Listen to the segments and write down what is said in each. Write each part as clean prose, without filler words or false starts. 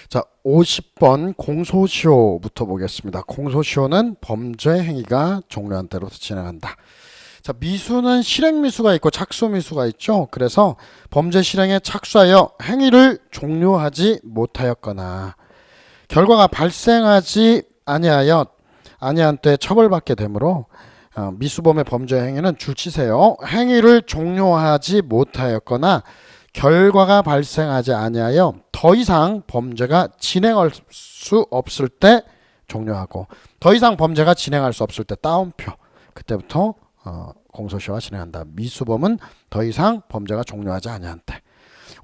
자, 50번 공소시효부터 보겠습니다. 공소시효는 범죄 행위가 종료한 때로부터 진행한다. 자, 미수는 실행미수가 있고 착수미수가 있죠. 그래서 범죄 실행에 착수하여 행위를 종료하지 못하였거나 결과가 발생하지 아니한 때 처벌받게 되므로 미수범의 범죄 행위는 줄치세요. 행위를 종료하지 못하였거나 결과가 발생하지 아니하여 더 이상 범죄가 진행할 수 없을 때 종료하고, 더 이상 범죄가 진행할 수 없을 때 따옴표, 그때부터 공소시효가 진행한다. 미수범은 더 이상 범죄가 종료하지 아니한 때.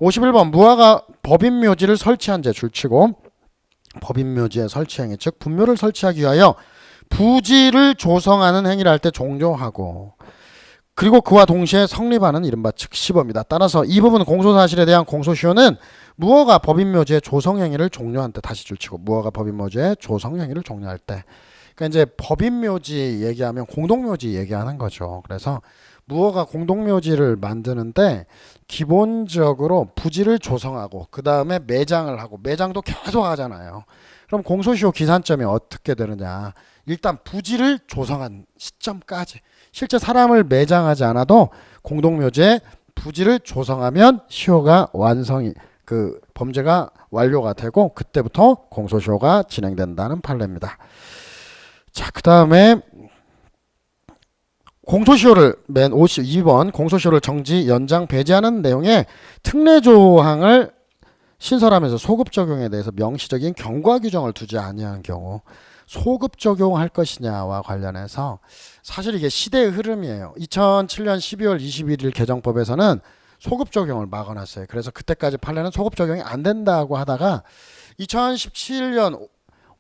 51번 무화가 법인묘지를 설치한 제 줄치고, 법인묘지의 설치행위 즉 분묘를 설치하기 위하여 부지를 조성하는 행위를 할 때 종료하고, 그리고 그와 동시에 성립하는 이른바 즉시범이다. 따라서 이 부분 공소사실에 대한 공소시효는 무허가 법인묘지의 조성행위를 종료한 때, 다시 줄치고 무허가 법인묘지의 조성행위를 종료할 때. 그러니까 이제 법인묘지 얘기하면 공동묘지 얘기하는 거죠. 그래서 무허가 공동묘지를 만드는데 기본적으로 부지를 조성하고 그 다음에 매장을 하고, 매장도 계속 하잖아요. 그럼 공소시효 기산점이 어떻게 되느냐? 일단 부지를 조성한 시점까지, 실제 사람을 매장하지 않아도 공동묘지에 부지를 조성하면 시효가 범죄가 완료가 되고 그때부터 공소시효가 진행된다는 판례입니다. 자, 그 다음에 공소시효를 맨 52번 공소시효를 정지, 연장, 배제하는 내용의 특례조항을 신설하면서 소급 적용에 대해서 명시적인 경과 규정을 두지 아니한 경우 소급 적용할 것이냐와 관련해서 사실 이게 시대의 흐름이에요. 2007년 12월 21일 개정법에서는 소급 적용을 막아놨어요. 그래서 그때까지 판례는 소급 적용이 안 된다고 하다가 2017년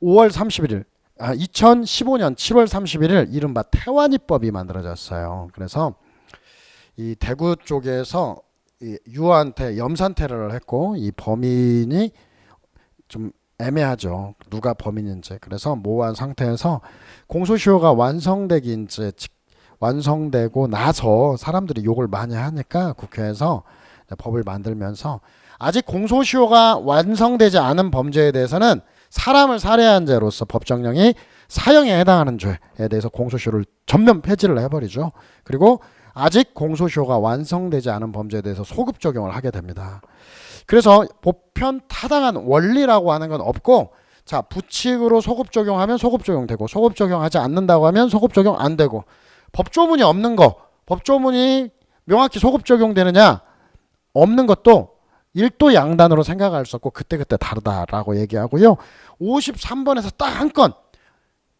5월 31일 2015년 7월 31일 이른바 태완이법이 만들어졌어요. 그래서 이 대구 쪽에서 이 유아한테 염산 테러를 했고, 이 범인이 좀 애매하죠. 누가 범인인지. 그래서 모호한 상태에서 공소시효가 완성되고 나서 사람들이 욕을 많이 하니까 국회에서 법을 만들면서 아직 공소시효가 완성되지 않은 범죄에 대해서는 사람을 살해한 죄로서 법정형이 사형에 해당하는 죄에 대해서 공소시효를 전면 폐지를 해버리죠. 그리고 아직 공소시효가 완성되지 않은 범죄에 대해서 소급 적용을 하게 됩니다. 그래서 보편 타당한 원리라고 하는 건 없고, 자, 부칙으로 소급 적용하면 소급 적용되고, 소급 적용하지 않는다고 하면 소급 적용 안 되고, 법조문이 없는 거, 법조문이 명확히 소급 적용되느냐 없는 것도 일도 양단으로 생각할 수 없고 그때그때 다르다라고 얘기하고요. 53번에서 딱 한 건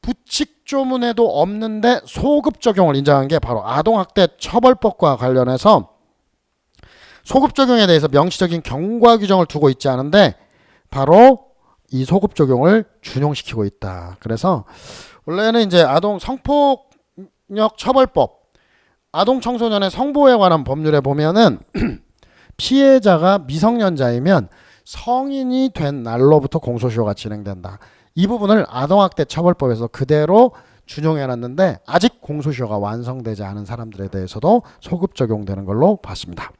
부칙조문에도 없는데 소급 적용을 인정한 게 바로 아동학대 처벌법과 관련해서 소급 적용에 대해서 명시적인 경과 규정을 두고 있지 않은데 바로 이 소급 적용을 준용시키고 있다. 그래서 원래는 이제 아동 성폭력 처벌법, 아동 청소년의 성보호에 관한 법률에 보면은 피해자가 미성년자이면 성인이 된 날로부터 공소시효가 진행된다. 이 부분을 아동학대 처벌법에서 그대로 준용해놨는데 아직 공소시효가 완성되지 않은 사람들에 대해서도 소급 적용되는 걸로 봤습니다.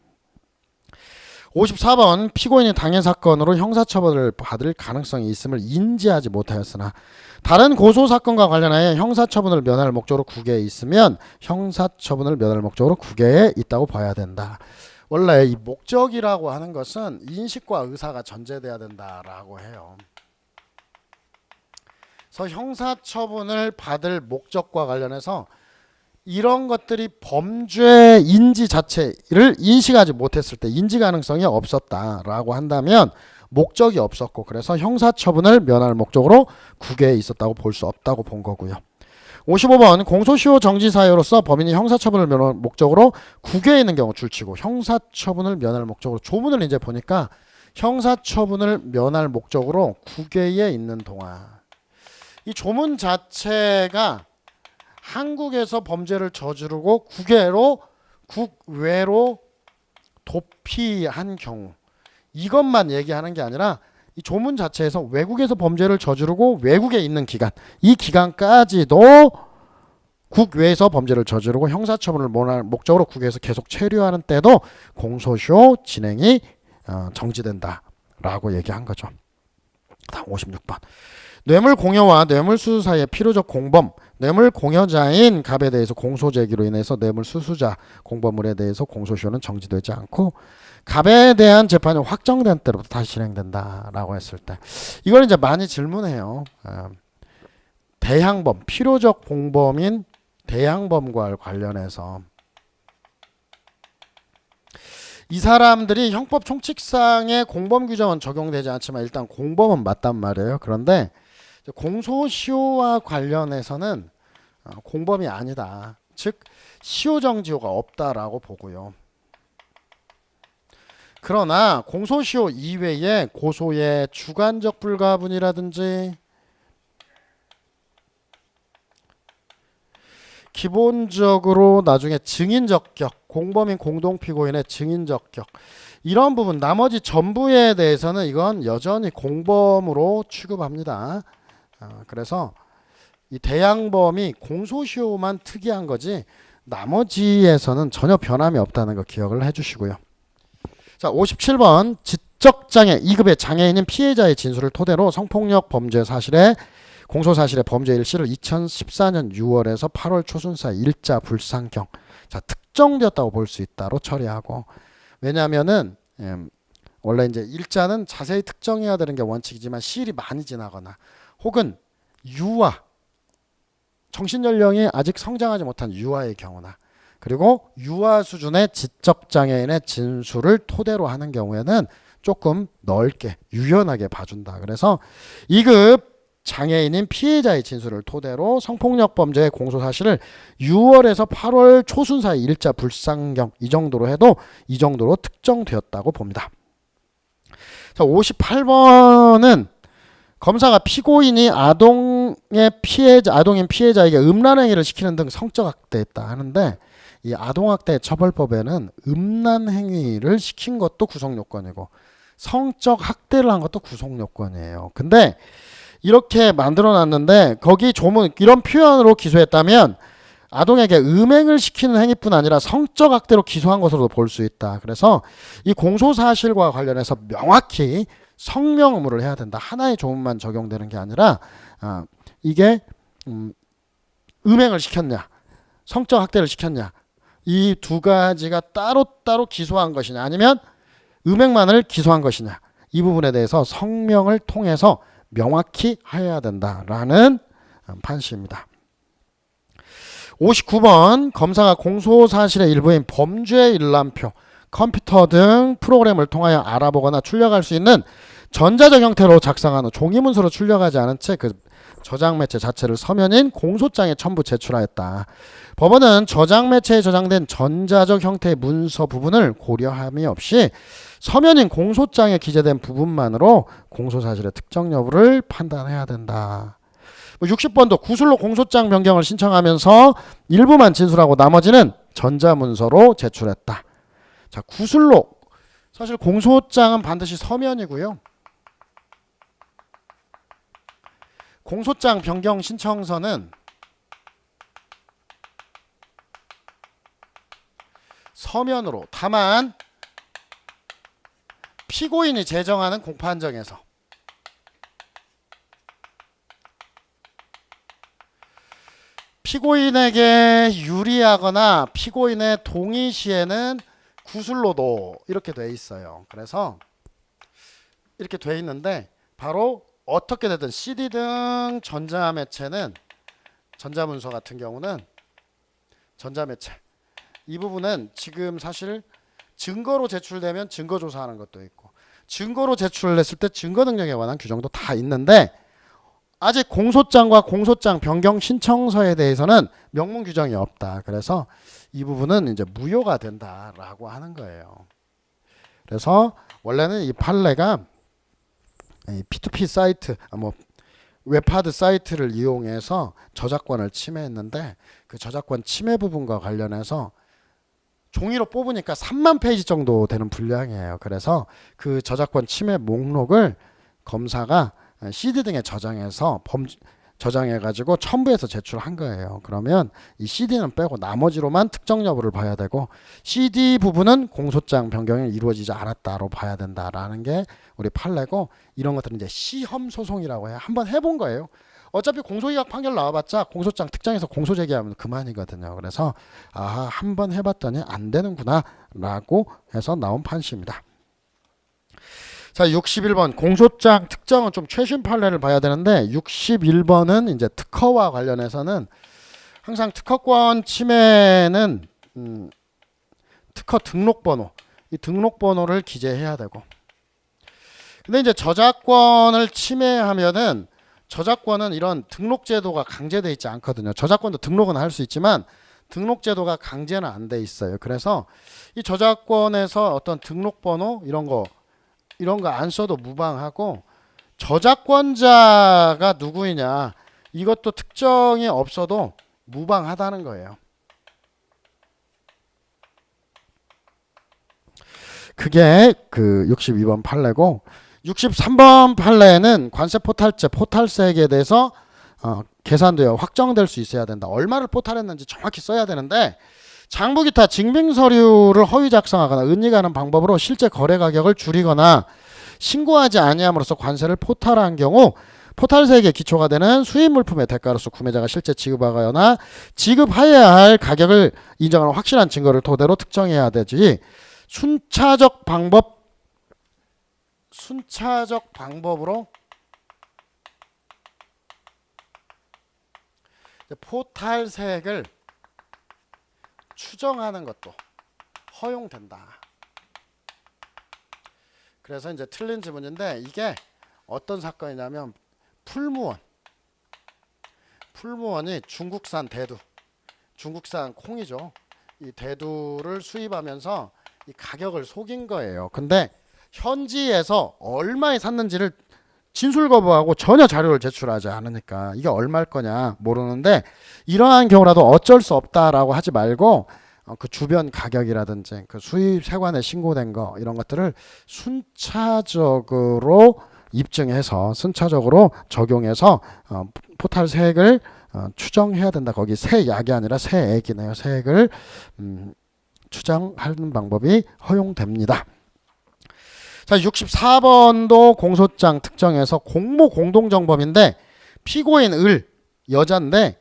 54번 피고인이 당해 사건으로 형사처벌을 받을 가능성이 있음을 인지하지 못하였으나 다른 고소사건과 관련하여 형사처분을 면할 목적으로 국외에 있으면 형사처분을 면할 목적으로 국외에 있다고 봐야 된다. 원래 이 목적이라고 하는 것은 인식과 의사가 전제돼야 된다라고 해요. 그래서 형사처분을 받을 목적과 관련해서 이런 것들이 범죄 인지 자체를 인식하지 못했을 때, 인지 가능성이 없었다라고 한다면 목적이 없었고, 그래서 형사처분을 면할 목적으로 국외에 있었다고 볼 수 없다고 본 거고요. 55번 공소시효 정지 사유로서 범인이 형사처분을 면할 목적으로 국외에 있는 경우 줄치고, 형사처분을 면할 목적으로, 조문을 이제 보니까 형사처분을 면할 목적으로 국외에 있는 동안, 이 조문 자체가 한국에서 범죄를 저지르고 국외로 도피한 경우, 이것만 얘기하는 게 아니라 이 조문 자체에서 외국에서 범죄를 저지르고 외국에 있는 기간, 이 기간까지도 국외에서 범죄를 저지르고 형사처분을 면할 목적으로 국외에서 계속 체류하는 때도 공소시효 진행이 정지된다라고 얘기한 거죠. 되겠습니다. 56번. 뇌물 공여와 뇌물 수수 사이의 필요적 공범, 뇌물 공여자인 갑에 대해서 공소 제기로 인해서 뇌물 수수자 공범물에 대해서 공소시효는 정지되지 않고 갑에 대한 재판이 확정된 때로부터 다시 실행된다라고 했을 때, 이걸 이제 많이 질문해요. 대항범, 필요적 공범인 대항범과 관련해서 이 사람들이 형법 총칙상의 공범 규정은 적용되지 않지만 일단 공범은 맞단 말이에요. 그런데 공소시효와 관련해서는 공범이 아니다. 즉 시효정지효가 없다라고 보고요. 그러나 공소시효 이외에 고소의 주관적 불가분이라든지 기본적으로 나중에 증인적 격, 공범인 공동피고인의 증인적 격, 이런 부분 나머지 전부에 대해서는 이건 여전히 공범으로 취급합니다. 그래서 이 대항범이 공소시효만 특이한 거지 나머지에서는 전혀 변함이 없다는 거 기억을 해주시고요. 자, 57번 지적장애 2급의 장애인인 피해자의 진술을 토대로 성폭력 범죄 사실에 공소사실의 범죄 일시를 2014년 6월에서 8월 초순 사이 일자 불상경, 자, 특정되었다고 볼 수 있다로 처리하고, 왜냐하면은 원래 이제 일자는 자세히 특정해야 되는 게 원칙이지만 시일이 많이 지나거나 혹은 유아, 정신연령이 아직 성장하지 못한 유아의 경우나 그리고 유아 수준의 지적장애인의 진술을 토대로 하는 경우에는 조금 넓게 유연하게 봐준다. 그래서 2급 장애인인 피해자의 진술을 토대로 성폭력 범죄의 공소사실을 6월에서 8월 초순 사이 일자 불상경, 이 정도로 해도 이 정도로 특정되었다고 봅니다. 자, 58번은 검사가 피고인이 아동인 피해자에게 음란행위를 시키는 등 성적 학대했다 하는데, 이 아동학대 처벌법에는 음란행위를 시킨 것도 구성요건이고 성적 학대를 한 것도 구성요건이에요. 근데 이렇게 만들어놨는데 거기 조문 이런 표현으로 기소했다면 아동에게 음행을 시키는 행위뿐 아니라 성적 학대로 기소한 것으로도 볼 수 있다. 그래서 이 공소사실과 관련해서 명확히 성명 의무를 해야 된다. 하나의 조문만 적용되는 게 아니라 이게 음행을 시켰냐, 성적 학대를 시켰냐, 이 두 가지가 따로따로 기소한 것이냐 아니면 음행만을 기소한 것이냐, 이 부분에 대해서 성명을 통해서 명확히 해야 된다라는 판시입니다. 59번 검사가 공소사실의 일부인 범죄 일람표, 컴퓨터 등 프로그램을 통하여 알아보거나 출력할 수 있는 전자적 형태로 작성한 후 종이문서로 출력하지 않은 채 그 저장 매체 자체를 서면인 공소장에 첨부 제출하였다. 법원은 저장 매체에 저장된 전자적 형태의 문서 부분을 고려함이 없이 서면인 공소장에 기재된 부분만으로 공소사실의 특정 여부를 판단해야 된다. 60번도 구술로 공소장 변경을 신청하면서 일부만 진술하고 나머지는 전자문서로 제출했다. 자, 구술로, 사실 공소장은 반드시 서면이고요. 공소장 변경 신청서는 서면으로, 다만 피고인이 제정하는 공판정에서 피고인에게 유리하거나 피고인의 동의 시에는 구술로도 이렇게 돼 있어요. 그래서 이렇게 돼 있는데 바로 어떻게 되든 CD 등 전자매체는, 전자문서 같은 경우는 전자매체, 이 부분은 지금 사실 증거로 제출되면 증거조사하는 것도 있고 증거로 제출했을 때 증거 능력에 관한 규정도 다 있는데 아직 공소장과 공소장 변경 신청서에 대해서는 명문 규정이 없다. 그래서 이 부분은 이제 무효가 된다라고 하는 거예요. 그래서 원래는 이 판례가 P2P 사이트, 웹하드 사이트를 이용해서 저작권을 침해했는데 그 저작권 침해 부분과 관련해서 종이로 뽑으니까 3만 페이지 정도 되는 분량이에요. 그래서 그 저작권 침해 목록을 검사가 CD 등에 저장해서 저장해가지고 첨부해서 제출한 거예요. 그러면 이 CD는 빼고 나머지로만 특정 여부를 봐야 되고 CD 부분은 공소장 변경이 이루어지지 않았다로 봐야 된다라는 게 우리 판례고 이런 것들은 이제 시험 소송이라고 해요. 한번 해본 거예요. 어차피 공소기각 판결 나와봤자 공소장 특정해서 공소 제기하면 그만이거든요. 그래서 아하 한번 해봤더니 안 되는구나 라고 해서 나온 판시입니다. 자, 61번 공소장 특정은 좀 최신 판례를 봐야 되는데 61번은 이제 특허와 관련해서는 항상 특허권 침해는 특허 등록번호 이 등록번호를 기재해야 되고 근데 이제 저작권을 침해하면은 저작권은 이런 등록 제도가 강제되어 있지 않거든요. 저작권도 등록은 할 수 있지만 등록 제도가 강제는 안 돼 있어요. 그래서 이 저작권에서 어떤 등록번호 이런 거 안 써도 무방하고 저작권자가 누구이냐 이것도 특정이 없어도 무방하다는 거예요. 그게 그 62번 판례고 63번 판례는 관세 포탈제 포탈세액에 대해서 계산되어 확정될 수 있어야 된다. 얼마를 포탈했는지 정확히 써야 되는데 장부 기타 증빙 서류를 허위 작성하거나 은닉하는 방법으로 실제 거래 가격을 줄이거나 신고하지 아니함으로써 관세를 포탈한 경우 포탈세액의 기초가 되는 수입 물품의 대가로서 구매자가 실제 지급하거나 지급해야 할 가격을 인정하는 확실한 증거를 토대로 특정해야 되지 순차적 방법으로 포탈세액을 추정하는 것도 허용된다. 그래서 이제 틀린 지문인데 이게 어떤 사건이냐면 풀무원이 중국산 대두, 중국산 콩이죠. 이 대두를 수입하면서 이 가격을 속인 거예요. 근데 현지에서 얼마에 샀는지를 진술 거부하고 전혀 자료를 제출하지 않으니까 이게 얼마일 거냐 모르는데 이러한 경우라도 어쩔 수 없다라고 하지 말고 그 주변 가격이라든지 그 수입 세관에 신고된 거 이런 것들을 순차적으로 입증해서 순차적으로 적용해서 포탈세액을 추정해야 된다. 거기 세약이 아니라 세액이네요. 세액을 추정하는 방법이 허용됩니다. 자, 64번도 공소장 특정에서 공모 공동정범인데 피고인 을 여자인데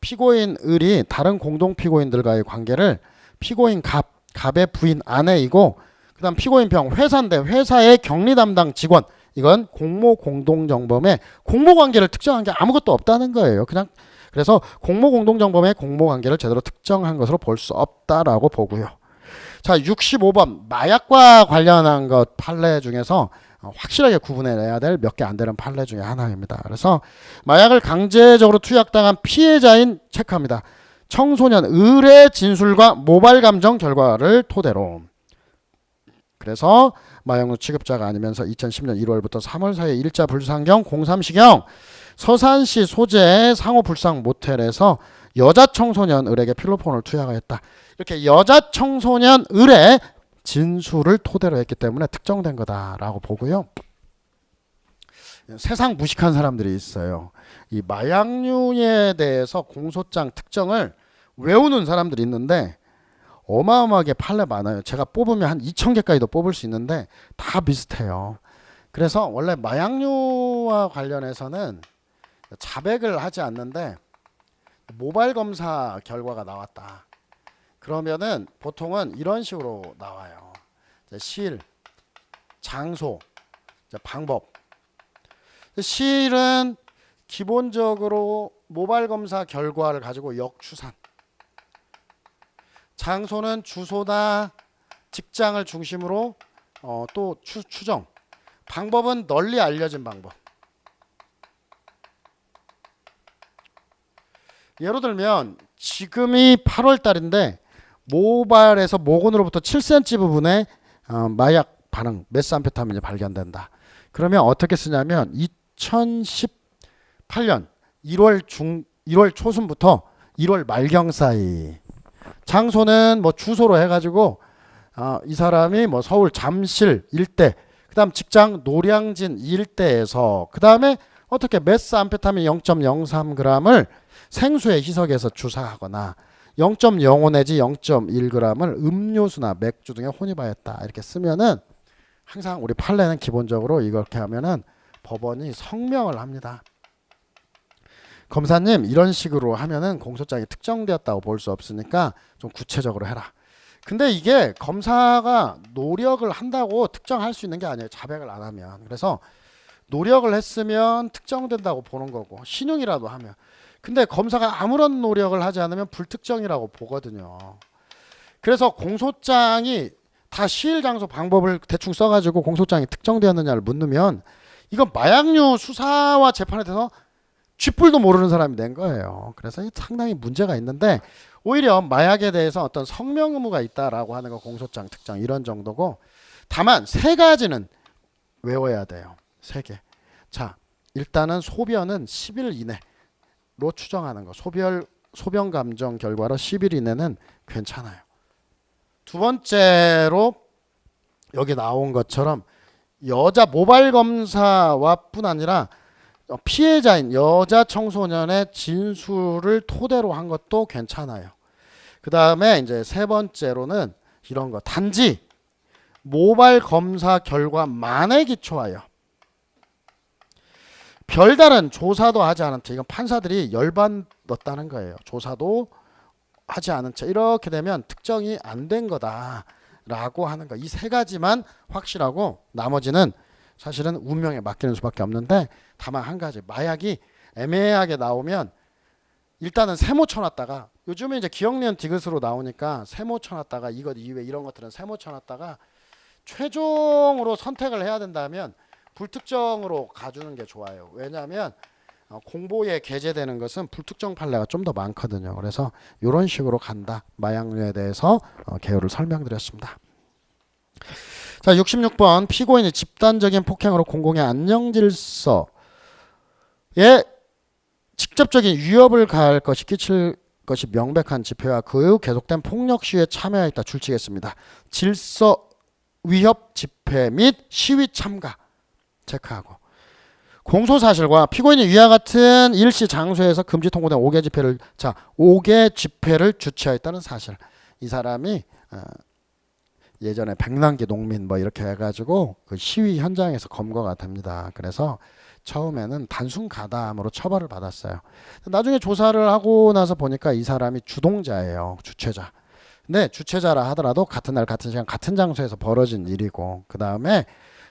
피고인 을이 다른 공동 피고인들과의 관계를 피고인 갑의 부인 아내이고 그다음 피고인 병 회사인데 회사의 격리 담당 직원 이건 공모 공동정범에 공모 관계를 특정한 게 아무것도 없다는 거예요. 그냥 그래서 공모 공동정범의 공모 관계를 제대로 특정한 것으로 볼 수 없다라고 보고요. 자, 65번 마약과 관련한 것 판례 중에서 확실하게 구분해내야 될 몇 개 안 되는 판례 중에 하나입니다. 그래서 마약을 강제적으로 투약당한 피해자인 체크합니다. 청소년 을의 진술과 모발 감정 결과를 토대로 그래서 마약류 취급자가 아니면서 2010년 1월부터 3월 사이에 일자 불상경 03시경 서산시 소재 상호 불상 모텔에서 여자 청소년 을에게 필로폰을 투약하였다. 이렇게 여자 청소년 을의 진술을 토대로 했기 때문에 특정된 거다라고 보고요. 세상 무식한 사람들이 있어요. 이 마약류에 대해서 공소장 특정을 외우는 사람들이 있는데 어마어마하게 판례 많아요. 제가 뽑으면 한 2,000개까지도 뽑을 수 있는데 다 비슷해요. 그래서 원래 마약류와 관련해서는 자백을 하지 않는데 모발 검사 결과가 나왔다. 그러면은 보통은 이런 식으로 나와요. 실, 장소, 방법. 실은 기본적으로 모발 검사 결과를 가지고 역추산. 장소는 주소나 직장을 중심으로 또 추정. 방법은 널리 알려진 방법. 예를 들면 지금이 8월 달인데 모발에서 모근으로부터 7cm 부분에 마약 반응 메스암페타민이 발견된다. 그러면 어떻게 쓰냐면 2018년 1월 초순부터 1월 말경 사이 장소는 뭐 주소로 해가지고 이 사람이 뭐 서울 잠실 일대 그다음 직장 노량진 일대에서 그다음에 어떻게 메스암페타민 0.03g을 생수에 희석해서 주사하거나 0.05 내지 0.1g을 음료수나 맥주 등에 혼입하였다 이렇게 쓰면은 항상 우리 판례는 기본적으로 이렇게 하면은 법원이 성명을 합니다. 검사님 이런 식으로 하면은 공소장이 특정되었다고 볼 수 없으니까 좀 구체적으로 해라. 근데 이게 검사가 노력을 한다고 특정할 수 있는 게 아니에요. 자백을 안 하면. 그래서 노력을 했으면 특정된다고 보는 거고 신용이라도 하면. 근데 검사가 아무런 노력을 하지 않으면 불특정이라고 보거든요. 그래서 공소장이 다 시일 장소 방법을 대충 써가지고 공소장이 특정되었느냐를 묻으면 이건 마약류 수사와 재판에 대해서 쥐뿔도 모르는 사람이 낸 거예요. 그래서 상당히 문제가 있는데 오히려 마약에 대해서 어떤 성명 의무가 있다라고 하는 거 공소장 특정 이런 정도고 다만 세 가지는 외워야 돼요. 세 개. 자, 일단은 소변은 10일 이내로 추정하는 거. 소변 감정 결과로 10일 이내는 괜찮아요. 두 번째로 여기 나온 것처럼 여자 모발 검사와 뿐 아니라 피해자인 여자 청소년의 진술을 토대로 한 것도 괜찮아요. 그 다음에 이제 세 번째로는 이런 거. 단지 모발 검사 결과만에 기초하여 별다른 조사도 하지 않은 채 이건 판사들이 열받았다는 거예요. 조사도 하지 않은 채 이렇게 되면 특정이 안 된 거다라고 하는 거. 이 세 가지만 확실하고 나머지는 사실은 운명에 맡기는 수밖에 없는데 다만 한 가지 마약이 애매하게 나오면 일단은 세모 쳐놨다가 요즘에 이제 기억니은 디귿으로 나오니까 세모 쳐놨다가 이것 이외 이런 것들은 세모 쳐놨다가 최종으로 선택을 해야 된다면 불특정으로 가주는 게 좋아요. 왜냐하면 공보에 게재되는 것은 불특정 판례가 좀 더 많거든요. 그래서 이런 식으로 간다. 마약류에 대해서 개요를 설명드렸습니다. 자, 66번 피고인이 집단적인 폭행으로 공공의 안녕질서에 직접적인 위협을 가할 것이 끼칠 것이 명백한 집회와 그 후 계속된 폭력 시위에 참여하였다 줄치겠습니다. 질서 위협 집회 및 시위 참가 체크하고 공소사실과 피고인이 위와 같은 일시 장소에서 금지 통보된 5개 집회를 5개 집회를 주최하였다는 사실. 이 사람이 예전에 백남기 농민 뭐 이렇게 해가지고 그 시위 현장에서 검거가 됩니다. 그래서 처음에는 단순 가담으로 처벌을 받았어요. 나중에 조사를 하고 나서 보니까 이 사람이 주동자예요. 주최자. 근데 주최자라 하더라도 같은 날 같은 시간 같은 장소에서 벌어진 일이고 그 다음에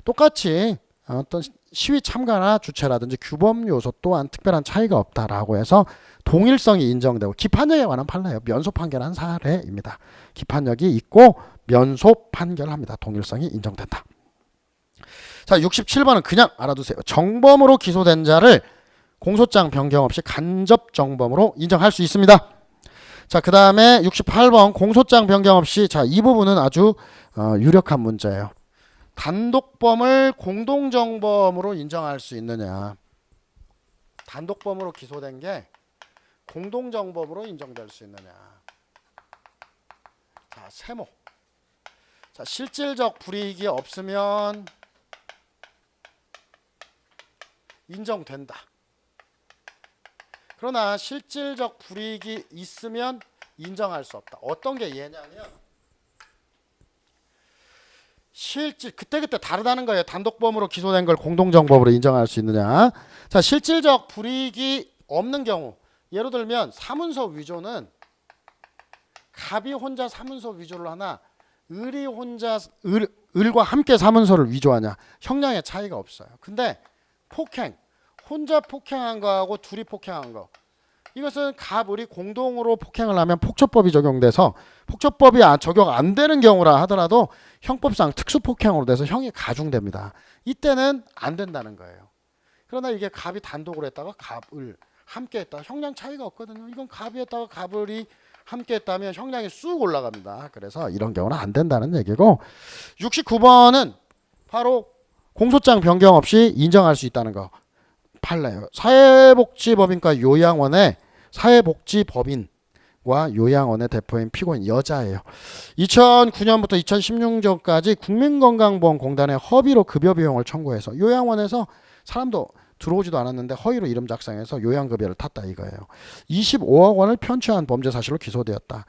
똑같이 어떤 시위 참가나 주최라든지 규범 요소 또한 특별한 차이가 없다라고 해서 동일성이 인정되고 기판력에 관한 판례예요. 면소 판결한 사례입니다. 기판력이 있고 면소 판결합니다. 동일성이 인정된다. 자, 67번은 그냥 알아두세요. 정범으로 기소된 자를 공소장 변경 없이 간접 정범으로 인정할 수 있습니다. 자, 그 다음에 68번 공소장 변경 없이 이 부분은 아주 유력한 문제예요. 단독범을 공동정범으로 인정할 수 있느냐. 단독범으로 기소된 게 공동정범으로 인정될 수 있느냐. 자, 세모. 자, 실질적 불이익이 없으면 인정된다. 그러나 실질적 불이익이 있으면 인정할 수 없다. 어떤 게 얘냐면 그때그때 다르다는 거예요. 단독범으로 기소된 걸 공동정범으로 인정할 수 있느냐. 자, 실질적 불이익이 없는 경우 예를 들면 사문서 위조는 갑이 혼자 사문서 위조를 하나 을이 혼자 을과 함께 사문서를 위조하냐 형량의 차이가 없어요. 근데 폭행 혼자 폭행한 거하고 둘이 폭행한 거 이것은 갑 을이 공동으로 폭행을 하면 폭처법이 적용돼서 폭처법이 적용 안 되는 경우라 하더라도 형법상 특수폭행으로 돼서 형이 가중됩니다. 이때는 안 된다는 거예요. 그러나 이게 갑이 단독으로 했다가 갑을 함께 했다. 형량 차이가 없거든요. 이건 갑이 했다가 갑을이 함께 했다면 형량이 쑥 올라갑니다. 그래서 이런 경우는 안 된다는 얘기고 69번은 바로 공소장 변경 없이 인정할 수 있다는 거. 판례요. 사회복지법인과 요양원의 사회복지법인과 요양원의 대표인 피고인 여자예요. 2009년부터 2016년까지 국민건강보험공단의 허비로 급여 비용을 청구해서 요양원에서 사람도 들어오지도 않았는데 허위로 이름 작성해서 요양급여를 탔다 이거예요. 25억 원을 편취한 범죄 사실로 기소되었다.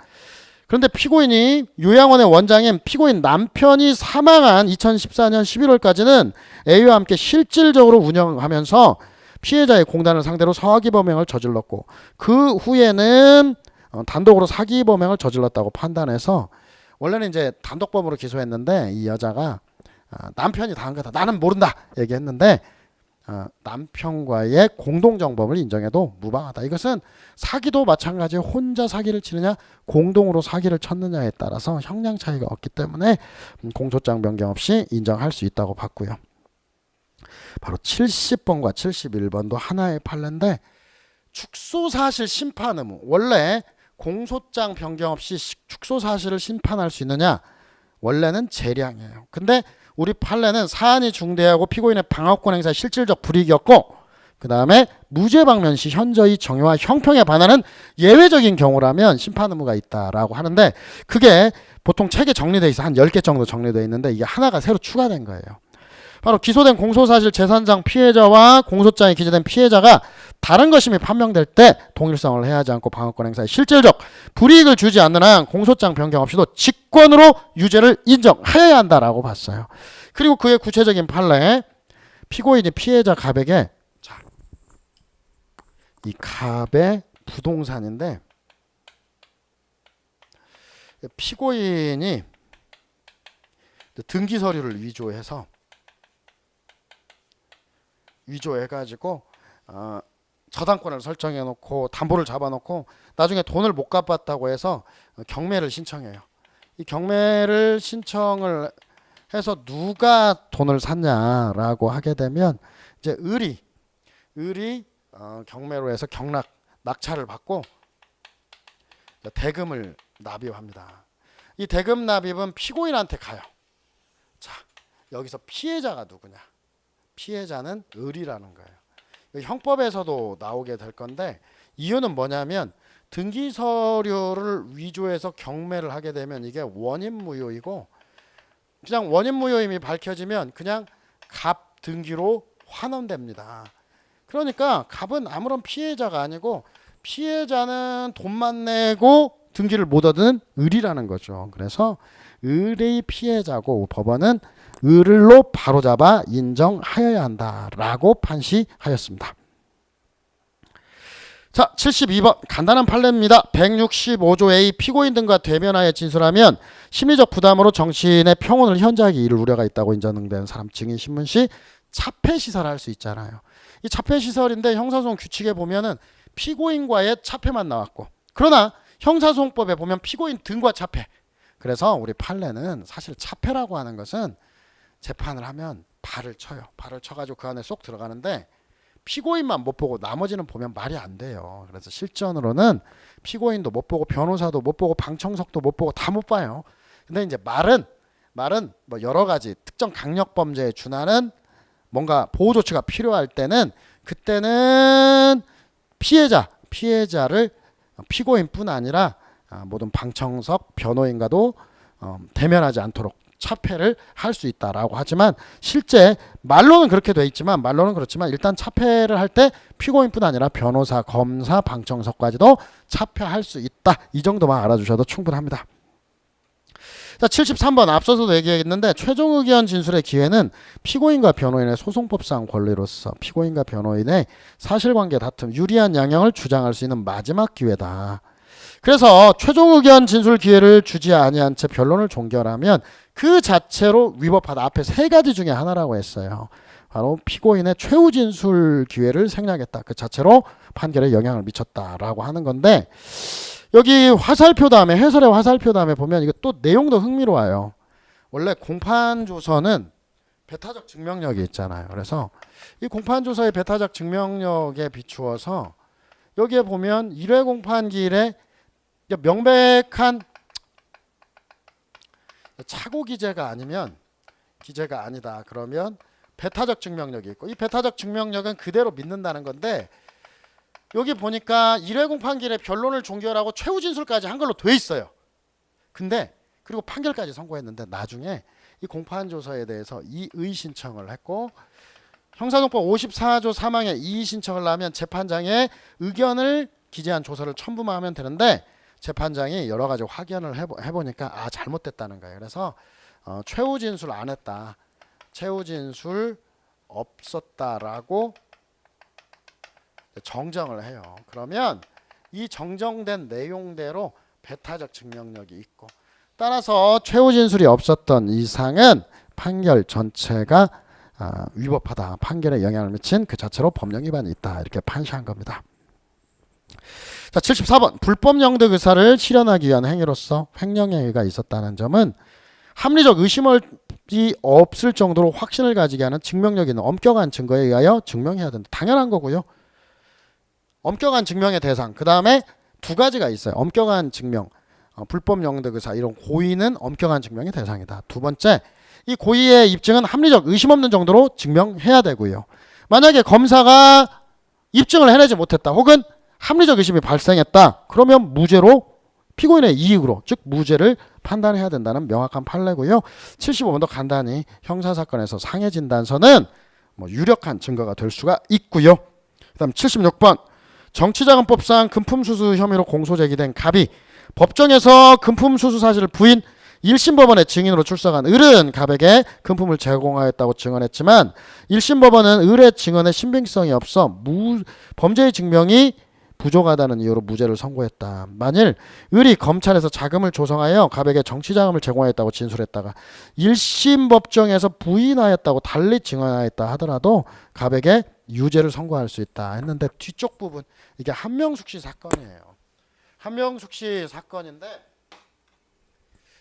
그런데 피고인이 요양원의 원장인 피고인 남편이 사망한 2014년 11월까지는 A와 함께 실질적으로 운영하면서 피해자의 공단을 상대로 사기 범행을 저질렀고 그 후에는 단독으로 사기 범행을 저질렀다고 판단해서 원래는 이제 단독범으로 기소했는데 이 여자가 남편이 다 한 거다 나는 모른다 얘기했는데 남편과의 공동정범을 인정해도 무방하다. 이것은 사기도 마찬가지 혼자 사기를 치느냐 공동으로 사기를 쳤느냐에 따라서 형량 차이가 없기 때문에 공소장 변경 없이 인정할 수 있다고 봤고요. 바로 70번과 71번도 하나의 판례인데 축소사실 심판 의무. 원래 공소장 변경 없이 축소사실을 심판할 수 있느냐 원래는 재량이에요. 근데 우리 판례는 사안이 중대하고 피고인의 방어권 행사에 실질적 불이익이었고 그 다음에 무죄 방면 시 현저히 정의와 형평에 반하는 예외적인 경우라면 심판 의무가 있다라고 하는데 그게 보통 책에 정리되어 있어. 한 10개 정도 정리되어 있는데 이게 하나가 새로 추가된 거예요. 바로 기소된 공소사실 재산상 피해자와 공소장에 기재된 피해자가 다른 것임이 판명될 때 동일성을 해하지 않고 방어권 행사에 실질적 불이익을 주지 않는 한 공소장 변경 없이도 직권으로 유죄를 인정하여야 한다라고 봤어요. 그리고 그의 구체적인 판례 피고인이 피해자 갑에게 이 갑의 부동산인데 피고인이 등기 서류를 위조해가지고 저당권을 설정해놓고 담보를 잡아놓고 나중에 돈을 못 갚았다고 해서 경매를 신청해요. 이 경매를 신청을 해서 누가 돈을 샀냐라고 하게 되면 이제 을이 경매로 해서 낙찰을 받고 대금을 납입합니다. 이 대금 납입은 피고인한테 가요. 자, 여기서 피해자가 누구냐? 피해자는 을이라는 거예요. 형법에서도 나오게 될 건데 이유는 뭐냐면 등기 서류를 위조해서 경매를 하게 되면 이게 원인 무효이고 그냥 원인 무효임이 밝혀지면 그냥 갑 등기로 환원됩니다. 그러니까 갑은 아무런 피해자가 아니고 피해자는 돈만 내고 등기를 못 얻은 을이라는 거죠. 그래서 을의 피해자고 법원은 을로 바로잡아 인정하여야 한다라고 판시하였습니다. 자, 72번 간단한 판례입니다. 165조 A 피고인 등과 대면하여 진술하면 심리적 부담으로 정신의 평온을 현저하게 잃을 우려가 있다고 인정된 사람 증인 신문 시 차폐 시설을 할 수 있잖아요. 이 차폐 시설인데 형사소송 규칙에 보면은 피고인과의 차폐만 나왔고 그러나 형사소송법에 보면 피고인 등과 차폐. 그래서 우리 판례는 사실 차폐라고 하는 것은 재판을 하면 발을 쳐요. 발을 쳐가지고 그 안에 쏙 들어가는데 피고인만 못 보고 나머지는 보면 말이 안 돼요. 그래서 실전으로는 피고인도 못 보고 변호사도 못 보고 방청석도 못 보고 다 못 봐요. 근데 이제 말은 뭐 여러 가지 특정 강력 범죄에 준하는 뭔가 보호 조치가 필요할 때는 그때는 피해자를 피고인뿐 아니라 모든 방청석 변호인과도 대면하지 않도록 차폐를 할 수 있다라고 하지만 실제 말로는 그렇게 돼 있지만 일단 차폐를 할 때 피고인뿐 아니라 변호사, 검사, 방청석까지도 차폐할 수 있다. 이 정도만 알아주셔도 충분합니다. 자, 73번 앞서서도 얘기했는데 최종 의견 진술의 기회는 피고인과 변호인의 소송법상 권리로서 피고인과 변호인의 사실관계 다툼 유리한 양형을 주장할 수 있는 마지막 기회다. 그래서 최종 의견 진술 기회를 주지 아니한 채 변론을 종결하면 그 자체로 위법하다. 앞에 세 가지 중에 하나라고 했어요. 바로 피고인의 최후 진술 기회를 생략했다. 그 자체로 판결에 영향을 미쳤다라고 하는 건데 여기 화살표 다음에 해설의 화살표 다음에 보면 이거 또 내용도 흥미로워요. 원래 공판조서는 배타적 증명력이 있잖아요. 그래서 이 공판조서의 배타적 증명력에 비추어서 여기에 보면 1회 공판기일에 명백한 착오 기재가 아니다. 그러면 배타적 증명력이 있고 이 배타적 증명력은 그대로 믿는다는 건데 여기 보니까 1회 공판기일에 변론을 종결하고 최후 진술까지 한 걸로 돼 있어요. 근데 그리고 판결까지 선고했는데 나중에 이 공판조서에 대해서 이의 신청을 했고 형사정법 54조 3항에 이의 신청을 하면 재판장의 의견을 기재한 조서를 첨부만 하면 되는데 재판장이 여러 가지 확인을 해보니까 잘못됐다는 거예요. 그래서 최후 진술 안 했다. 최후 진술 없었다라고 정정을 해요. 그러면 이 정정된 내용대로 배타적 증명력이 있고 따라서 최후 진술이 없었던 이상은 판결 전체가 위법하다. 판결에 영향을 미친 그 자체로 법령 위반이 있다. 이렇게 판시한 겁니다. 자, 74번. 불법 영득 의사를 실현하기 위한 행위로서 횡령행위가 있었다는 점은 합리적 의심이 없을 정도로 확신을 가지게 하는 증명력 있는 엄격한 증거에 의하여 증명해야 된다. 당연한 거고요. 엄격한 증명의 대상. 그 다음에 두 가지가 있어요. 엄격한 증명. 불법 영득 의사 이런 고의는 엄격한 증명의 대상이다. 두 번째, 이 고의의 입증은 합리적 의심 없는 정도로 증명해야 되고요. 만약에 검사가 입증을 해내지 못했다. 혹은 합리적 의심이 발생했다. 그러면 무죄로 피고인의 이익으로 즉 무죄를 판단해야 된다는 명확한 판례고요. 75번도 간단히 형사사건에서 상해진단서는 유력한 증거가 될 수가 있고요. 그 다음 76번 정치자금법상 금품수수 혐의로 공소 제기된 갑이 법정에서 금품수수 사실을 부인 1심 법원의 증인으로 출석한 을은 갑에게 금품을 제공하였다고 증언했지만 1심 법원은 을의 증언에 신빙성이 없어 범죄의 증명이 부족하다는 이유로 무죄를 선고했다. 만일 을이 검찰에서 자금을 조성하여 갑에게 정치자금을 제공하였다고 진술했다가 1심 법정에서 부인하였다고 달리 증언하였다 하더라도 갑에게 유죄를 선고할 수 있다 했는데 뒤쪽 부분 이게 한명숙 씨 사건이에요. 한명숙 씨 사건인데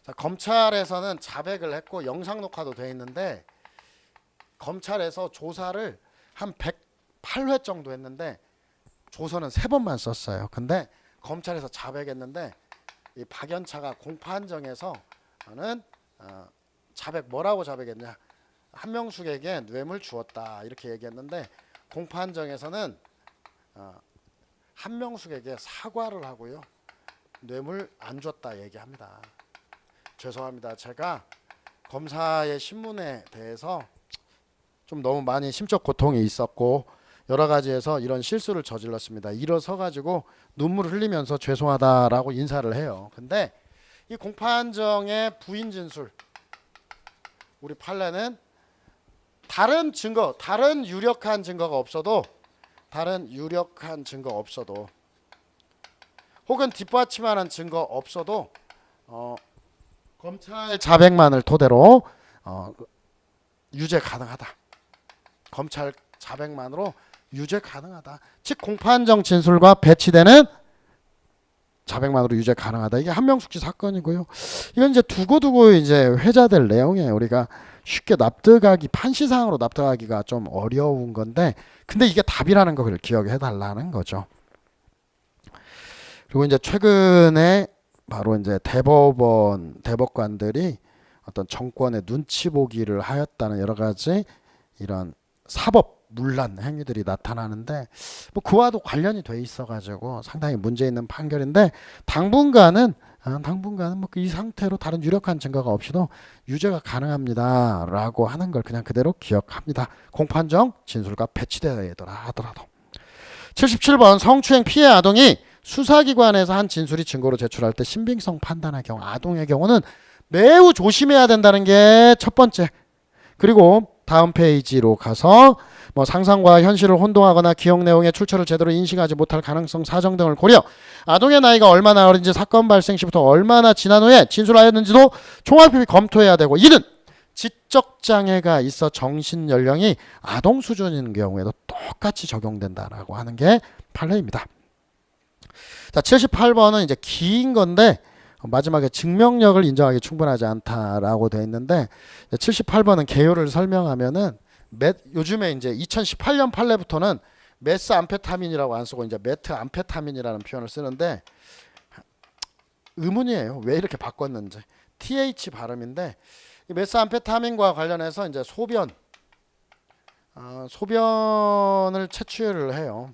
자, 검찰에서는 자백을 했고 영상 녹화도 돼 있는데 검찰에서 조사를 한 108회 정도 했는데 조서는 3번만 썼어요. 근데 검찰에서 자백했는데 이 박연차가 공판정에서는 자백 뭐라고 자백했냐? 한명숙에게 뇌물 주었다 이렇게 얘기했는데 공판정에서는 한명숙에게 사과를 하고요. 뇌물 안 줬다 얘기합니다. 죄송합니다. 제가 검사의 신문에 대해서 좀 너무 많이 심적 고통이 있었고 여러 가지에서 이런 실수를 저질렀습니다. 일어서 가지고 눈물을 흘리면서 죄송하다라고 인사를 해요. 근데 이 공판정의 부인 진술 우리 판례는 다른 증거, 다른 유력한 증거가 없어도 혹은 뒷받침하는 증거 없어도 검찰 자백만을 토대로 유죄 가능하다. 검찰 자백만으로 유죄 가능하다. 즉 공판정 진술과 배치되는 자백만으로 유죄 가능하다. 이게 한명숙 씨 사건이고요. 이건 이제 두고두고 이제 회자될 내용이에요. 우리가 쉽게 납득하기 판시상으로 납득하기가 좀 어려운 건데, 근데 이게 답이라는 걸 기억해 달라는 거죠. 그리고 이제 최근에 바로 이제 대법관들이 어떤 정권의 눈치 보기를 하였다는 여러 가지 이런 사법 문란 행위들이 나타나는데 뭐 그와도 관련이 돼 있어가지고 상당히 문제 있는 판결인데 당분간은 뭐 이 상태로 다른 유력한 증거가 없이도 유죄가 가능합니다라고 하는 걸 그냥 그대로 기억합니다. 공판정 진술과 배치되더라 하더라도. 77번 성추행 피해 아동이 수사기관에서 한 진술이 증거로 제출할 때 신빙성 판단의 경우 아동의 경우는 매우 조심해야 된다는 게 첫 번째. 그리고 다음 페이지로 가서 뭐 상상과 현실을 혼동하거나 기억 내용의 출처를 제대로 인식하지 못할 가능성 사정 등을 고려 아동의 나이가 얼마나 어린지 사건 발생 시부터 얼마나 지난 후에 진술하였는지도 종합히 검토해야 되고 이는 지적 장애가 있어 정신 연령이 아동 수준인 경우에도 똑같이 적용된다라고 하는 게 판례입니다. 자, 78번은 이제 긴 건데 마지막에 증명력을 인정하기 충분하지 않다라고 되어 있는데 78번은 개요를 설명하면은 요즘에 이제 2018년 판례부터는 메스암페타민이라고 안 쓰고 이제 메트암페타민이라는 표현을 쓰는데 의문이에요. 왜 이렇게 바꿨는지. TH 발음인데 이 메스암페타민과 관련해서 이제 소변을 채취를 해요.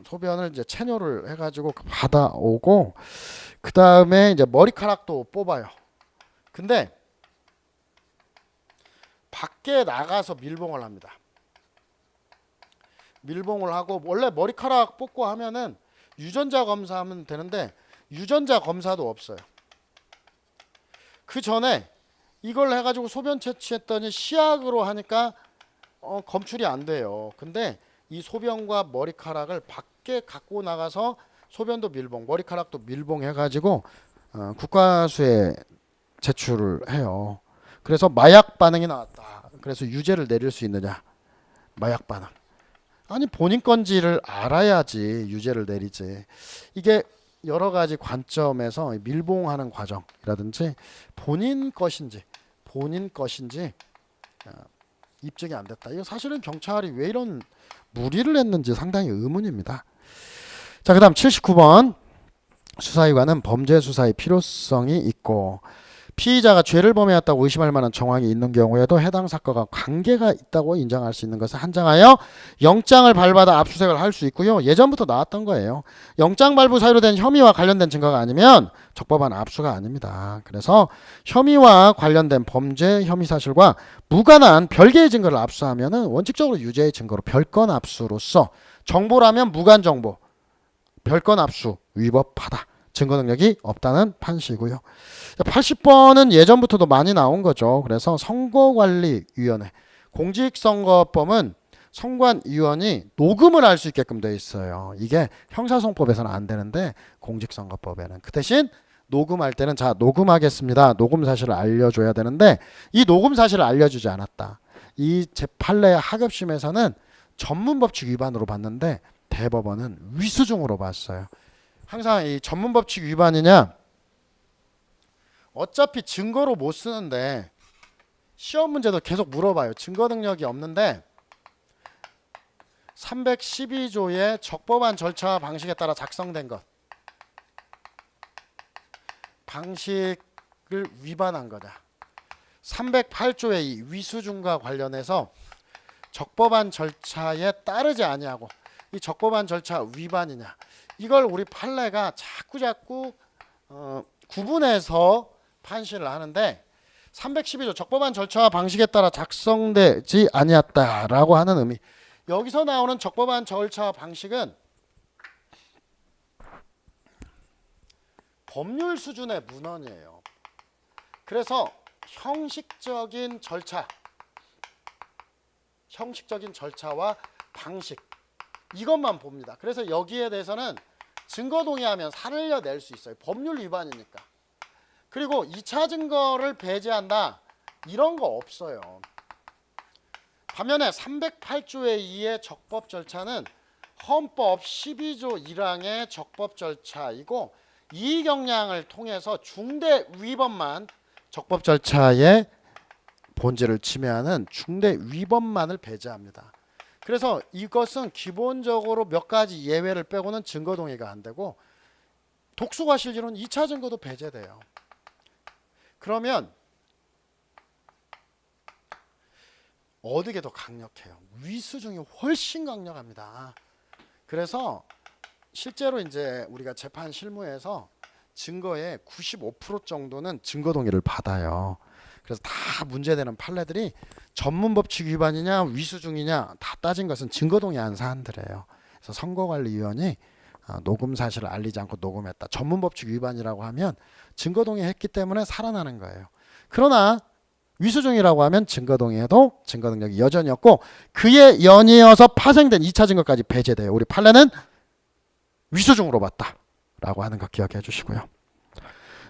소변을 이제 체뇨를 해가지고 받아오고 그 다음에 이제 머리카락도 뽑아요. 근데 밖에 나가서 밀봉을 합니다. 밀봉을 하고 원래 머리카락 뽑고 하면은 유전자 검사하면 되는데 유전자 검사도 없어요. 그 전에 이걸 해가지고 소변 채취했더니 시약으로 하니까 검출이 안 돼요. 근데 이 소변과 머리카락을 밖에 갖고 나가서 소변도 밀봉, 머리카락도 밀봉 해가지고 국과수에 제출을 해요. 그래서 마약 반응이 나왔다. 그래서 유죄를 내릴 수 있느냐? 마약 반응. 아니 본인 건지를 알아야지 유죄를 내리지. 이게 여러 가지 관점에서 밀봉하는 과정이라든지 본인 것인지 입증이 안 됐다. 이거 사실은 경찰이 왜 이런 무리를 했는지 상당히 의문입니다. 자, 그다음 79번 수사기관은 범죄 수사의 필요성이 있고 피의자가 죄를 범했다고 의심할 만한 정황이 있는 경우에도 해당 사건과 관계가 있다고 인정할 수 있는 것을 한정하여 영장을 발부받아 압수수색을 할 수 있고요. 예전부터 나왔던 거예요. 영장 발부 사유로 된 혐의와 관련된 증거가 아니면 적법한 압수가 아닙니다. 그래서 혐의와 관련된 범죄 혐의 사실과 무관한 별개의 증거를 압수하면은 원칙적으로 유죄의 증거로 별건 압수로서 정보라면 무관 정보, 별건 압수 위법하다. 증거 능력이 없다는 판시고요. 80번은 예전부터도 많이 나온 거죠. 그래서 선거관리위원회, 공직선거법은 선관위원이 녹음을 할 수 있게끔 되어 있어요. 이게 형사소송법에서는 안 되는데 공직선거법에는. 그 대신 녹음할 때는 자 녹음하겠습니다. 녹음 사실을 알려줘야 되는데 이 녹음 사실을 알려주지 않았다. 이 제8례 하급심에서는 전문법칙 위반으로 봤는데 대법원은 위수중으로 봤어요. 항상 이 전문법칙 위반이냐 어차피 증거로 못 쓰는데 시험 문제도 계속 물어봐요. 증거 능력이 없는데 312조의 적법한 절차와 방식에 따라 작성된 것 방식을 위반한 거다. 308조의 이 위수중과 관련해서 적법한 절차에 따르지 아니하고 이 적법한 절차 위반이냐 이걸 우리 판례가 자꾸 구분해서 판시를 하는데 312조 적법한 절차와 방식에 따라 작성되지 아니었다라고 하는 의미. 여기서 나오는 적법한 절차와 방식은 법률 수준의 문헌이에요. 그래서 형식적인 절차와 방식 이것만 봅니다. 그래서 여기에 대해서는 증거 동의하면 살려낼 수 있어요. 법률 위반이니까. 그리고 2차 증거를 배제한다. 이런 거 없어요. 반면에 308조의 2의 적법 절차는 헌법 12조 1항의 적법 절차이고 이의경량을 통해서 중대 위법만 적법 절차의 본질을 침해하는 중대 위법만을 배제합니다. 그래서 이것은 기본적으로 몇 가지 예외를 빼고는 증거 동의가 안 되고 독수과실지로는 2차 증거도 배제돼요. 그러면 어느 게 더 강력해요? 위수중이 훨씬 강력합니다. 그래서 실제로 이제 우리가 재판 실무에서 증거의 95% 정도는 증거 동의를 받아요. 그래서 다 문제되는 판례들이 전문법칙 위반이냐 위수중이냐 다 따진 것은 증거 동의한 사안들이에요. 그래서 선거관리위원이 녹음 사실을 알리지 않고 녹음했다. 전문법칙 위반이라고 하면 증거 동의했기 때문에 살아나는 거예요. 그러나 위수중이라고 하면 증거 동의해도 증거 능력이 여전히 없고 그에 연이어서 파생된 2차 증거까지 배제돼요. 우리 판례는 위수중으로 봤다라고 하는 거 기억해 주시고요.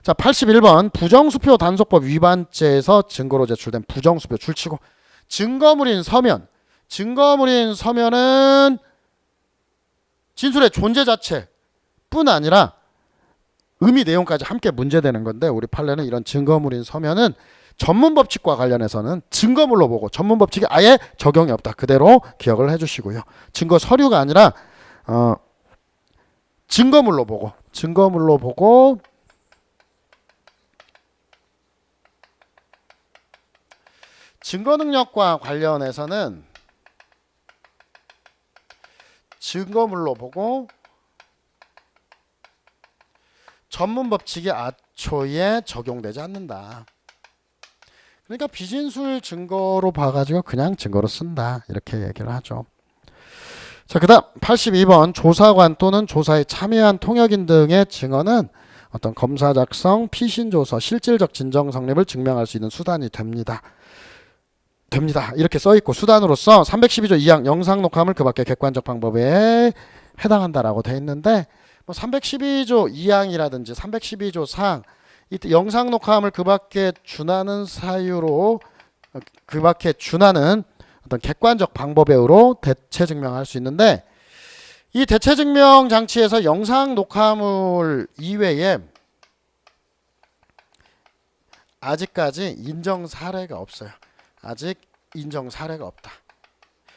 자, 81번 부정수표 단속법 위반죄에서 증거로 제출된 부정수표 줄치고 증거물인 서면. 증거물인 서면은 진술의 존재 자체뿐 아니라 의미 내용까지 함께 문제되는 건데 우리 판례는 이런 증거물인 서면은 전문법칙과 관련해서는 증거물로 보고 전문법칙이 아예 적용이 없다. 그대로 기억을 해주시고요. 증거 서류가 아니라 증거물로 보고 증거 능력과 관련해서는 증거물로 보고 전문법칙이 아초에 적용되지 않는다. 그러니까 비진술 증거로 봐가지고 그냥 증거로 쓴다. 이렇게 얘기를 하죠. 자, 그다음 82번 조사관 또는 조사에 참여한 통역인 등의 증언은 어떤 검사 작성, 피신 조서, 실질적 진정 성립을 증명할 수 있는 수단이 됩니다. 이렇게 써 있고 수단으로서 312조 2항 영상 녹화함을 그 밖의 객관적 방법에 해당한다라고 돼 있는데 뭐 312조 2항이라든지 312조 4항 이때 영상 녹화함을 그 밖에 준하는 사유로 그 밖에 준하는 어떤 객관적 방법으로 대체 증명할 수 있는데 이 대체 증명 장치에서 영상 녹화물 이외에 아직까지 인정 사례가 없어요. 아직 인정 사례가 없다.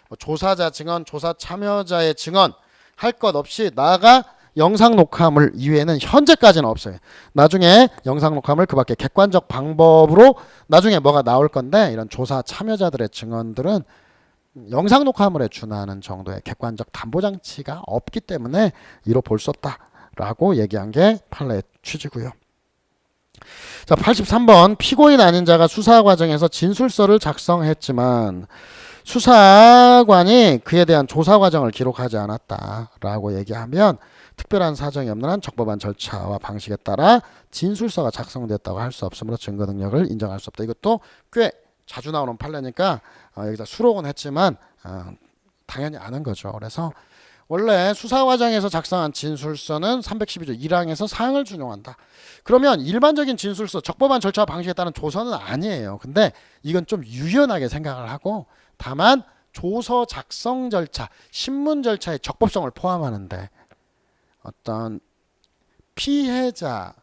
뭐 조사자 증언, 조사 참여자의 증언 할 것 없이 나아가 영상 녹화물 이외에는 현재까지는 없어요. 나중에 영상 녹화물 그 밖에 객관적 방법으로 나중에 뭐가 나올 건데 이런 조사 참여자들의 증언들은 영상 녹화물에 준하는 정도의 객관적 담보 장치가 없기 때문에 이로 볼 수 없다라고 얘기한 게 판례의 취지고요. 자, 83번 피고인 아닌 자가 수사 과정에서 진술서를 작성했지만 수사관이 그에 대한 조사 과정을 기록하지 않았다라고 얘기하면 특별한 사정이 없는 한 적법한 절차와 방식에 따라 진술서가 작성됐다고 할 수 없으므로 증거 능력을 인정할 수 없다. 이것도 꽤 자주 나오는 판례니까 여기서 수록은 했지만 당연히 아는 거죠. 그래서 원래 수사 과정에서 작성한 진술서는 312조 1항에서 사항을 준용한다. 그러면 일반적인 진술서 적법한 절차와 방식에 따른 조서는 아니에요. 근데 이건 좀 유연하게 생각을 하고 다만 조서 작성 절차, 신문 절차의 적법성을 포함하는데 어떤 피해자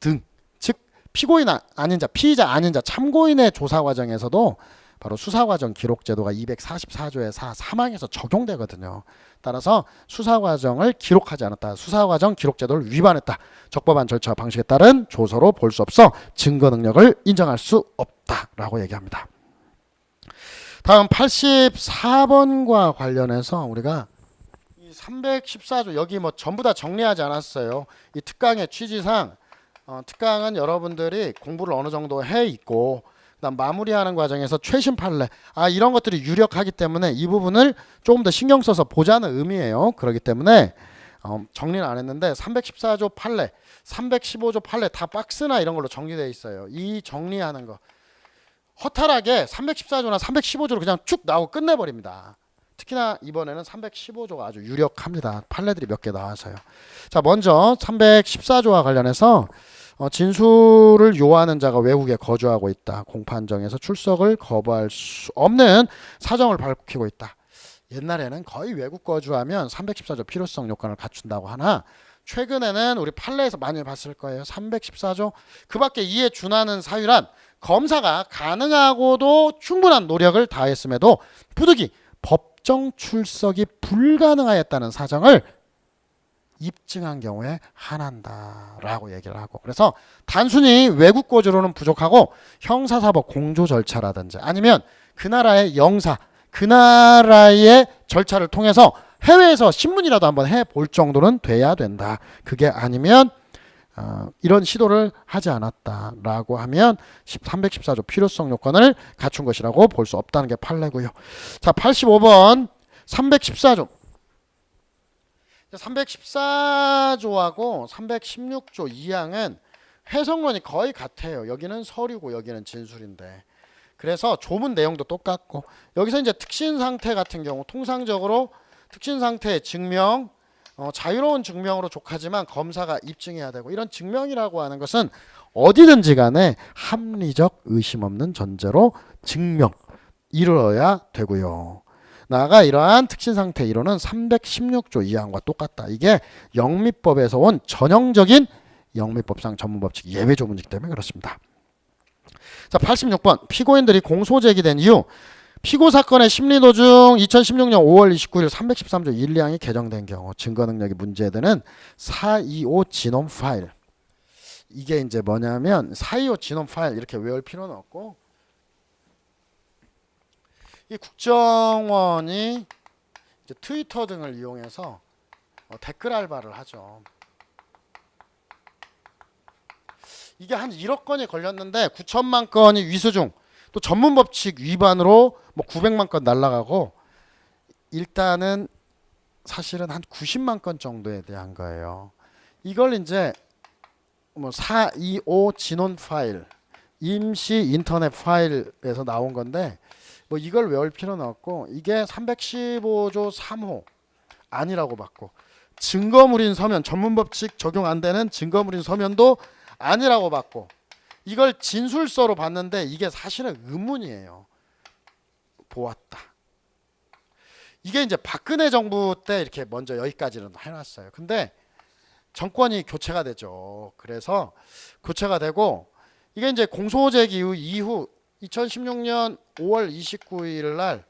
등, 즉 피고인 아닌 자, 피의자 아닌 자, 참고인의 조사 과정에서도 바로 수사과정 기록제도가 244조의 4 3항에서 적용되거든요. 따라서 수사과정을 기록하지 않았다. 수사과정 기록제도를 위반했다. 적법한 절차와 방식에 따른 조서로 볼 수 없어 증거 능력을 인정할 수 없다라고 얘기합니다. 다음 84번과 관련해서 우리가 이 314조 여기 뭐 전부 다 정리하지 않았어요. 이 특강의 취지상 특강은 여러분들이 공부를 어느 정도 해 있고 그다음 마무리하는 과정에서 최신 판례 이런 것들이 유력하기 때문에 이 부분을 조금 더 신경 써서 보자는 의미예요. 그렇기 때문에 정리는 안 했는데 314조 판례, 315조 판례 다 박스나 이런 걸로 정리되어 있어요. 이 정리하는 거 허탈하게 314조나 315조로 그냥 쭉 나오고 끝내버립니다. 특히나 이번에는 315조가 아주 유력합니다. 판례들이 몇 개 나와서요. 자, 먼저 314조와 관련해서 진술을 요하는 자가 외국에 거주하고 있다. 공판정에서 출석을 거부할 수 없는 사정을 밝히고 있다. 옛날에는 거의 외국 거주하면 314조 필요성 요건을 갖춘다고 하나 최근에는 우리 판례에서 많이 봤을 거예요. 314조 그 밖에 이에 준하는 사유란 검사가 가능하고도 충분한 노력을 다했음에도 부득이 법정 출석이 불가능하였다는 사정을 입증한 경우에 한한다라고 얘기를 하고 그래서 단순히 외국 거주로는 부족하고 형사사법 공조 절차라든지 아니면 그 나라의 영사 그 나라의 절차를 통해서 해외에서 신문이라도 한번 해볼 정도는 돼야 된다. 그게 아니면 이런 시도를 하지 않았다라고 하면 314조 필요성 요건을 갖춘 것이라고 볼 수 없다는 게 판례고요. 자, 85번 314조 314조하고 316조 2항은 해석론이 거의 같아요. 여기는 서류고 여기는 진술인데 그래서 조문 내용도 똑같고 여기서 이제 특신 상태 같은 경우 통상적으로 특신 상태의 증명 자유로운 증명으로 족하지만 검사가 입증해야 되고 이런 증명이라고 하는 것은 어디든지 간에 합리적 의심 없는 전제로 증명 이루어야 되고요. 나아가 이러한 특신상태 이론은 316조 2항과 똑같다. 이게 영미법에서 온 전형적인 영미법상 전문법칙 예외조문이기 때문에 그렇습니다. 자, 86번 피고인들이 공소 제기된 이후 피고 사건의 심리 도중 2016년 5월 29일 313조 1, 2항이 개정된 경우 증거 능력이 문제되는 425 지놈 파일 이게 이제 뭐냐면 425 지놈 파일 이렇게 외울 필요는 없고 이 국정원이 이제 트위터 등을 이용해서 댓글 알바를 하죠. 이게 한 1억 건이 걸렸는데 9천만 건이 위수중 또 전문법칙 위반으로 뭐 900만 건 날라가고 일단은 사실은 한 90만 건 정도에 대한 거예요. 이걸 이제 뭐 425 진원 파일, 임시 인터넷 파일에서 나온 건데 뭐 이걸 외울 필요는 없고 이게 315조 3호 아니라고 봤고 증거물인 서면 전문법칙 적용 안 되는 증거물인 서면도 아니라고 봤고 이걸 진술서로 봤는데 이게 사실은 의문이에요. 보았다. 이게 이제 박근혜 정부 때 이렇게 먼저 여기까지는 해놨어요. 근데 정권이 교체가 되죠. 그래서 교체가 되고 이게 이제 공소제기 이후 2016년 5월 29일 날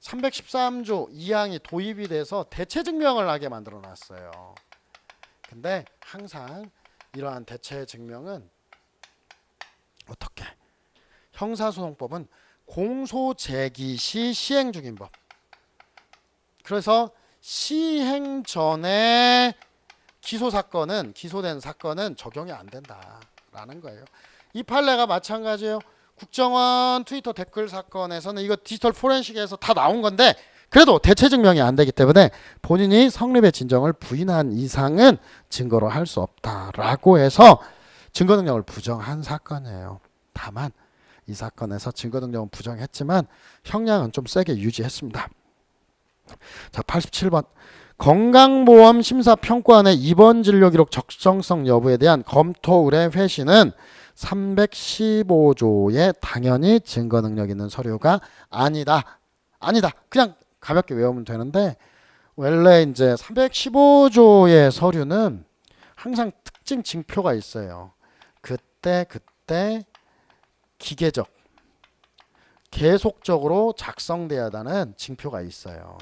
313조 2항이 도입이 돼서 대체 증명을 하게 만들어 놨어요. 근데 항상 이러한 대체 증명은 어떻게? 형사소송법은 공소 제기 시 시행 중인 법. 그래서 시행 전에 기소된 사건은 적용이 안 된다라는 거예요. 이 판례가 마찬가지예요. 국정원 트위터 댓글 사건에서는 이거 디지털 포렌식에서 다 나온 건데 그래도 대체 증명이 안 되기 때문에 본인이 성립의 진정을 부인한 이상은 증거로 할 수 없다라고 해서 증거 능력을 부정한 사건이에요. 다만 이 사건에서 증거 능력은 부정했지만 형량은 좀 세게 유지했습니다. 자, 87번. 건강보험 심사평가원의 입원 진료 기록 적정성 여부에 대한 검토 의뢰 회신은 315조에 당연히 증거 능력 있는 서류가 아니다. 그냥 가볍게 외우면 되는데 원래 이제 315조의 서류는 항상 특징 징표가 있어요. 그때 기계적 계속적으로 작성돼야 한다는 징표가 있어요.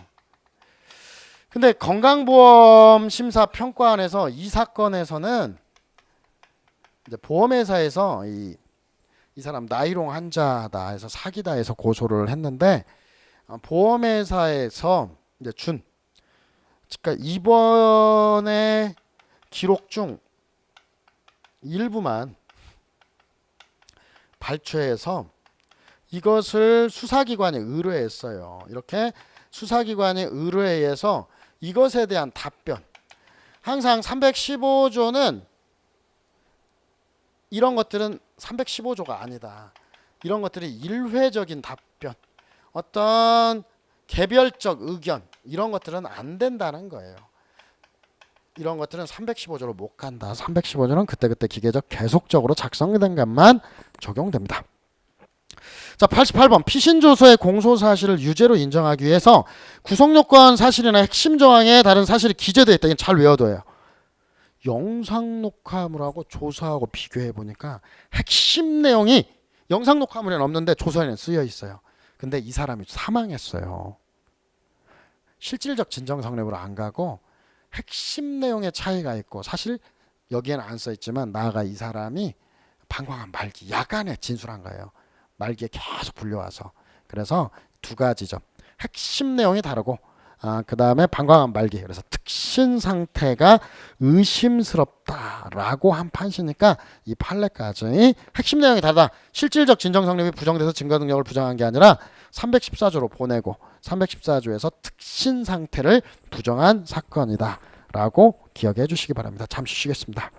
근데 건강보험 심사평가원에서 이 사건에서는 이제 보험회사에서 이 사람 나이롱 환자다 해서 사기다 해서 고소를 했는데 보험회사에서 이제 그러니까 입원의 기록 중 일부만 발췌해서 이것을 수사기관에 의뢰했어요. 이렇게 수사기관에 의뢰해서 이것에 대한 답변. 항상 315조는 이런 것들은 315조가 아니다. 이런 것들이 일회적인 답변, 어떤 개별적 의견 이런 것들은 안 된다는 거예요. 이런 것들은 315조로 못 간다. 315조는 그때그때 기계적 계속적으로 작성된 것만 적용됩니다. 자, 88번. 피신조서의 공소사실을 유죄로 인정하기 위해서 구성요건 사실이나 핵심 조항에 다른 사실이 기재되어 있다. 이건 잘 외워둬요. 영상녹화물하고 조서하고 비교해 보니까 핵심 내용이 영상녹화물에는 없는데 조서에는 쓰여 있어요. 근데 이 사람이 사망했어요. 실질적 진정성립으로 안 가고 핵심 내용의 차이가 있고 사실 여기에는 안 써 있지만 나아가 이 사람이 방광한 말기 야간에 진술한 거예요. 말기에 계속 불려와서. 그래서 두 가지죠. 핵심 내용이 다르고 그 다음에 방광한 말기. 그래서 특신 상태가 의심스럽다라고 한 판시니까 이 판례까지 핵심 내용이 다르다. 실질적 진정 성립이 부정돼서 증거 능력을 부정한 게 아니라 314조로 보내고 314조에서 특신 상태를 부정한 사건이다 라고 기억해 주시기 바랍니다. 잠시 쉬겠습니다.